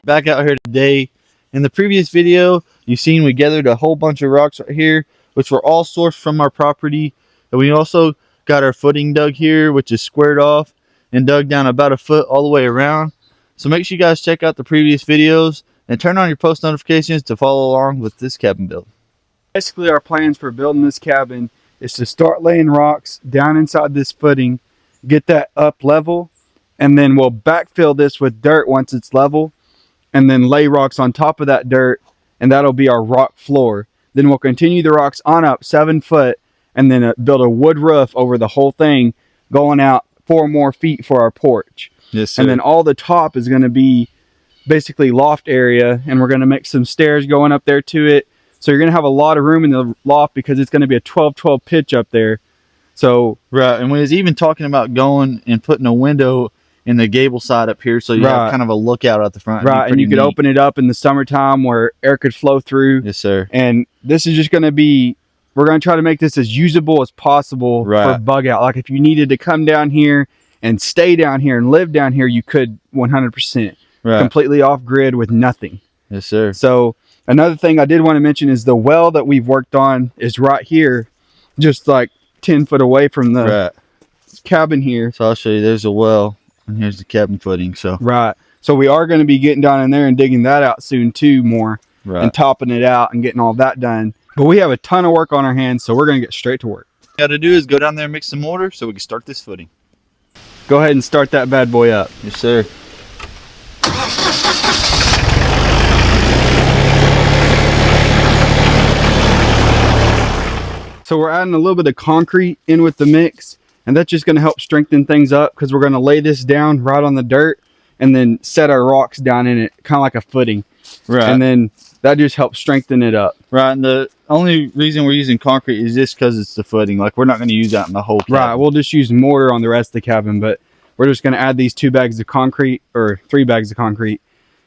Back out here today. In the previous video, you've seen we gathered a whole bunch of rocks right here, which were all sourced from our property. And we also got our footing dug here, which is squared off and dug down about a foot all the way around. So make sure you guys check out the previous videos and turn on your post notifications to follow along with this cabin build. Basically, our plans for building this cabin is to start laying rocks down inside this footing, get that up level, and then we'll backfill this with dirt once it's level, and then lay rocks on top of that dirt, and that'll be our rock floor. Then we'll continue the rocks on up 7 foot, and then build a wood roof over the whole thing, going out 4 more feet for our porch. Yes, sir. And then all the top is going to be basically loft area, and we're going to make some stairs going up there to it. So you're going to have a lot of room in the loft because it's going to be a 12-12 pitch up there. So right, and we was even talking about going and putting a window in the gable side up here, so you have kind of a lookout out the front. Right, and you could open it up in the summertime where air could flow through. Yes, sir. And this is just going to be, we're going to try to make this as usable as possible for Bugout. Like if you needed to come down here and stay down here and live down here, you could 100%. Completely off grid with nothing. Yes, sir. So another thing I did want to mention is the well that we've worked on is right here, just like 10 foot away from the cabin here. So I'll show you, there's a well and here's the cabin footing. So so we are going to be getting down in there and digging that out soon too more, and topping it out and getting all that done. But we have a ton of work on our hands, so we're going to get straight to work. What we got to do is go down there and mix some mortar so we can start this footing. Go ahead and start that bad boy up. Yes, sir. So we're adding a little bit of concrete in with the mix, and that's just going to help strengthen things up because we're going to lay this down right on the dirt and then set our rocks down in it, kind of like a footing. And then that just helps strengthen it up. And the only reason we're using concrete is just because it's the footing. Like we're not going to use that in the whole cabin. We'll just use mortar on the rest of the cabin, but we're just going to add these 2 bags of concrete, or 3 bags of concrete,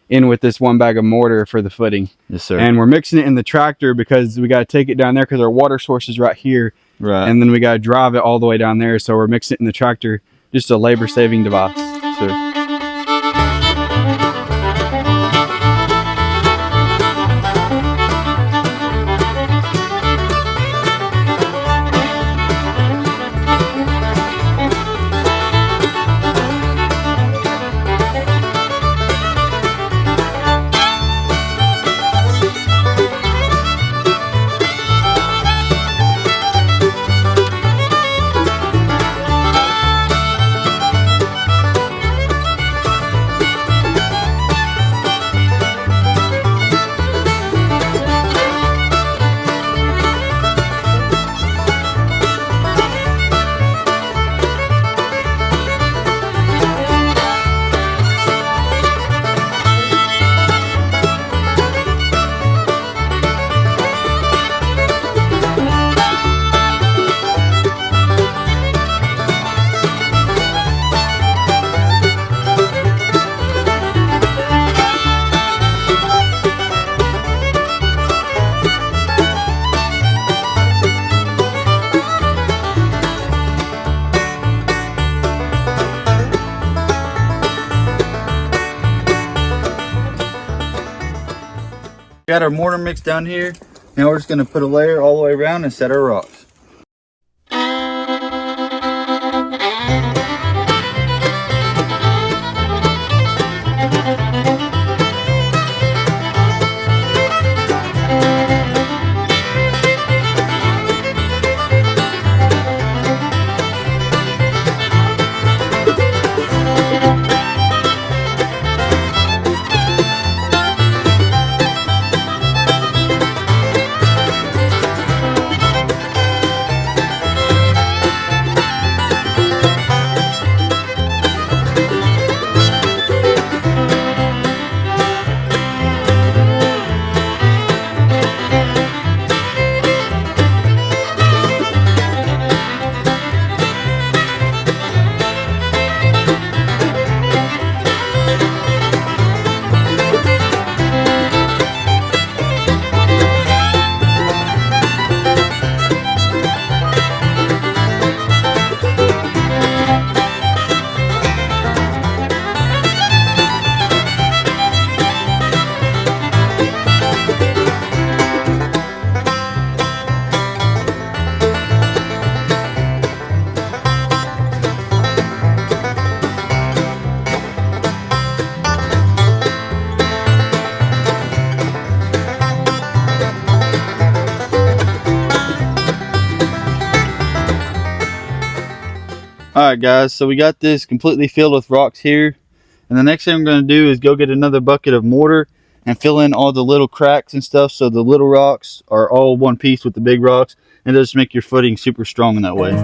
in with this 1 bag of mortar for the footing. Yes, sir. And we're mixing it in the tractor because we got to take it down there because our water source is right here. And then we got to drive it all the way down there. So we're mixing it in the tractor, just a labor saving device. Sure. Got our mortar mix down here. Now we're just going to put a layer all the way around and set our rocks. Alright guys, so we got this completely filled with rocks here. And the next thing I'm going to do is go get another bucket of mortar and fill in all the little cracks and stuff so the little rocks are all one piece with the big rocks. And it'll just make your footing super strong in that way.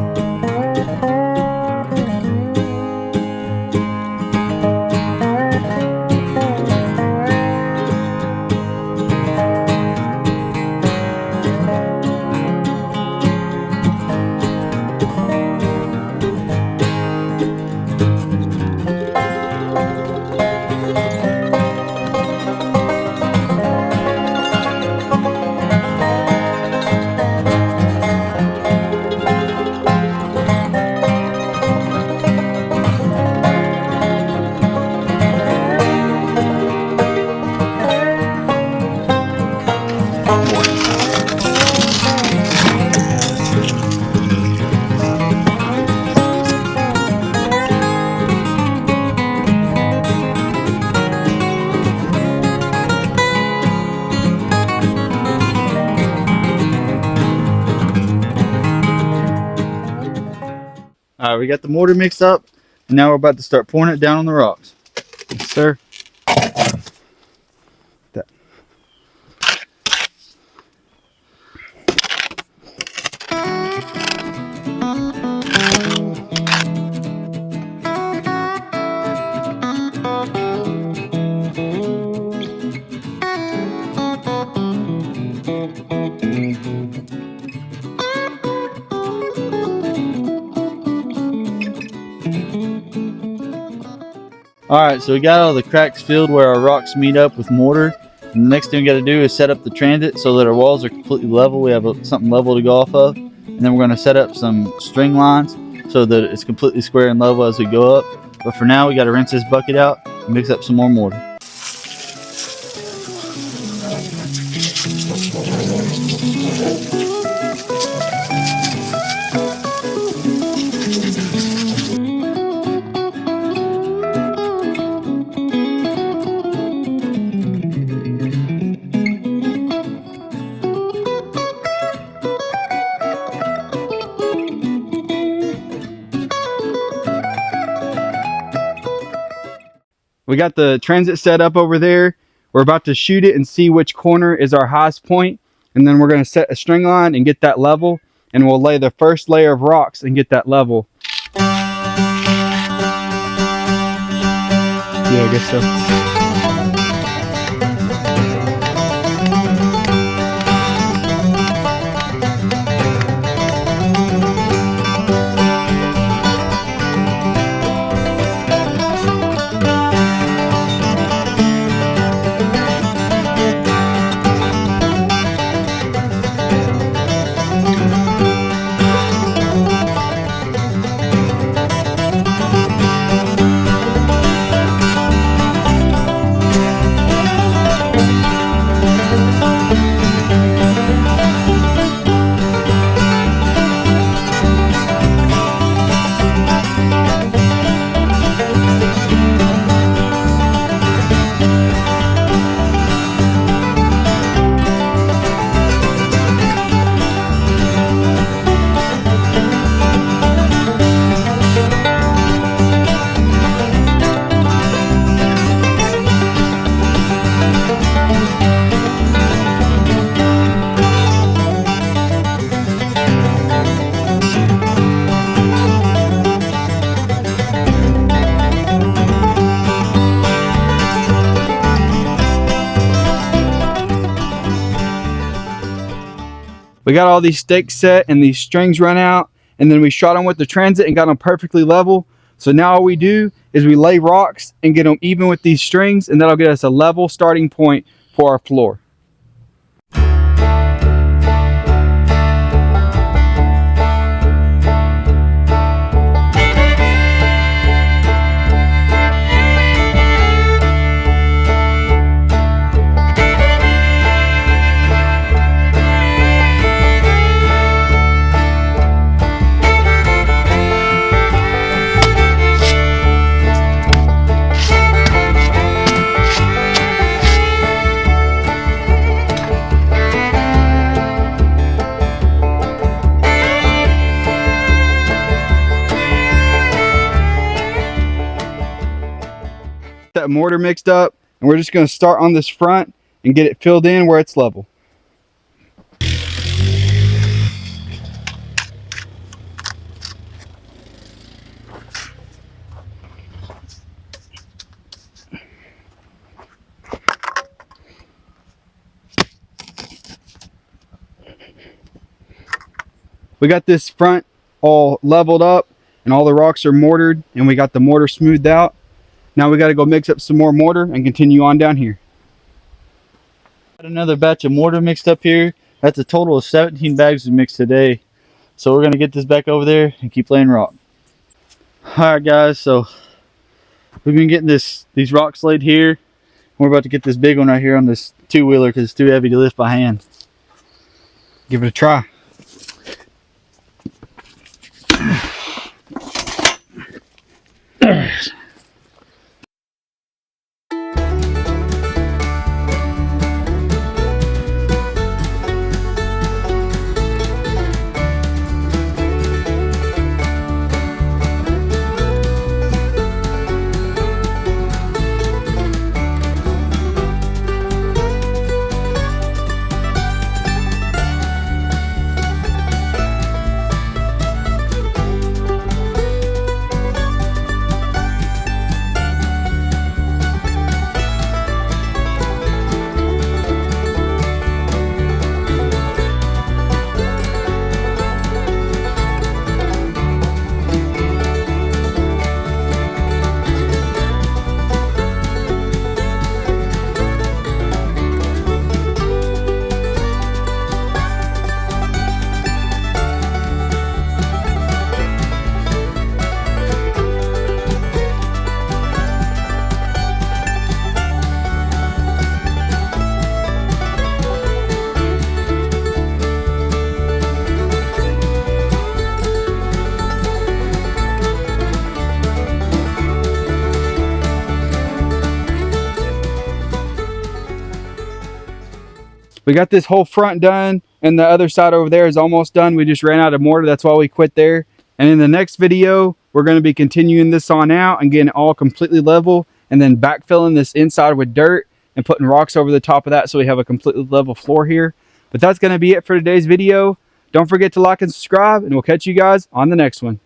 Alright, we got the mortar mixed up, and now we're about to start pouring it down on the rocks. Yes, sir. That. Alright, so we got all the cracks filled where our rocks meet up with mortar. And the next thing we got to do is set up the transit so that our walls are completely level. We have something level to go off of. And then we're going to set up some string lines so that it's completely square and level as we go up. But for now, we got to rinse this bucket out and mix up some more mortar. We got the transit set up over there. We're about to shoot it and see which corner is our highest point. And then we're going to set a string line and get that level. And we'll lay the first layer of rocks and get that level. Yeah, I guess so. We got all these stakes set and these strings run out, and then we shot them with the transit and got them perfectly level. So now all we do is we lay rocks and get them even with these strings, and that'll get us a level starting point for our floor. that mortar mixed up, and we're just going to start on this front and get it filled in where it's level. We got this front all leveled up and all the rocks are mortared, and we got the mortar smoothed out. Now we got to go mix up some more mortar and continue on down here. Got another batch of mortar mixed up here. That's a total of 17 bags we mixed today. So we're gonna get this back over there and keep laying rock. Alright guys, so we've been getting these rocks laid here. We're about to get this big one right here on this two-wheeler because it's too heavy to lift by hand. Give it a try. We got this whole front done, and the other side over there is almost done. We just ran out of mortar. That's why we quit there. And in the next video, we're going to be continuing this on out and getting it all completely level, and then backfilling this inside with dirt and putting rocks over the top of that so we have a completely level floor here. But that's going to be it for today's video. Don't forget to like and subscribe, and we'll catch you guys on the next one.